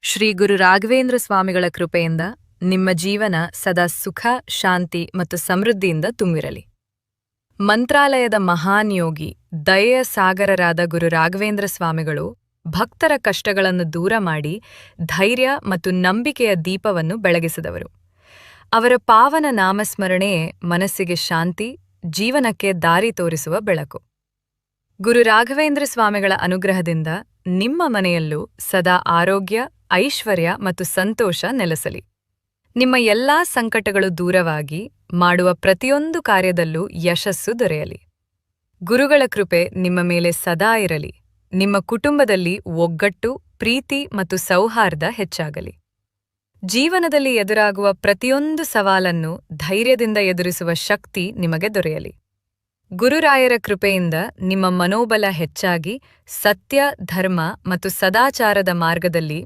ಶ್ರೀ ಗುರು ರಾಘವೇಂದ್ರ ಸ್ವಾಮಿಗಳ ಕೃಪೆಯಿಂದ ನಿಮ್ಮ ಜೀವನ ಸದಾ ಸುಖ, ಶಾಂತಿ ಮತ್ತು ಸಮೃದ್ಧಿಯಿಂದ ತುಂಬಿರಲಿ. ಮಂತ್ರಾಲಯದ ಮಹಾನ್ ಯೋಗಿ, ದಯೆಯ ಸಾಗರರಾದ ಗುರು ರಾಘವೇಂದ್ರ ಸ್ವಾಮಿಗಳು ಭಕ್ತರ ಕಷ್ಟಗಳನ್ನು ದೂರ ಮಾಡಿ ಧೈರ್ಯ ಮತ್ತು ನಂಬಿಕೆಯ ದೀಪವನ್ನು ಬೆಳಗಿಸಿದವರು. ಅವರ ಪಾವನ ನಾಮಸ್ಮರಣೆಯೇ ಮನಸ್ಸಿಗೆ ಶಾಂತಿ, ಜೀವನಕ್ಕೆ ದಾರಿ ತೋರಿಸುವ ಬೆಳಕು. ಗುರು ರಾಘವೇಂದ್ರ ಸ್ವಾಮಿಗಳ ಅನುಗ್ರಹದಿಂದ ನಿಮ್ಮ ಮನೆಯಲ್ಲೂ ಸದಾ ಆರೋಗ್ಯ, ಐಶ್ವರ್ಯ ಮತ್ತು ಸಂತೋಷ ನೆಲೆಸಲಿ. ನಿಮ್ಮ ಎಲ್ಲಾ ಸಂಕಟಗಳು ದೂರವಾಗಿ ಮಾಡುವ ಪ್ರತಿಯೊಂದು ಕಾರ್ಯದಲ್ಲೂ ಯಶಸ್ಸು ದೊರೆಯಲಿ. ಗುರುಗಳ ಕೃಪೆ ನಿಮ್ಮ ಮೇಲೆ ಸದಾ ಇರಲಿ. ನಿಮ್ಮ ಕುಟುಂಬದಲ್ಲಿ ಒಗ್ಗಟ್ಟು, ಪ್ರೀತಿ ಮತ್ತು ಸೌಹಾರ್ದ ಹೆಚ್ಚಾಗಲಿ. ಜೀವನದಲ್ಲಿ ಎದುರಾಗುವ ಪ್ರತಿಯೊಂದು ಸವಾಲನ್ನು ಧೈರ್ಯದಿಂದ ಎದುರಿಸುವ ಶಕ್ತಿ ನಿಮಗೆ ದೊರೆಯಲಿ. ಗುರುರಾಯರ ಕೃಪೆಯಿಂದ ನಿಮ್ಮ ಮನೋಬಲ ಹೆಚ್ಚಾಗಿ ಸತ್ಯ, ಧರ್ಮ ಮತ್ತು ಸದಾಚಾರದ ಮಾರ್ಗದಲ್ಲಿ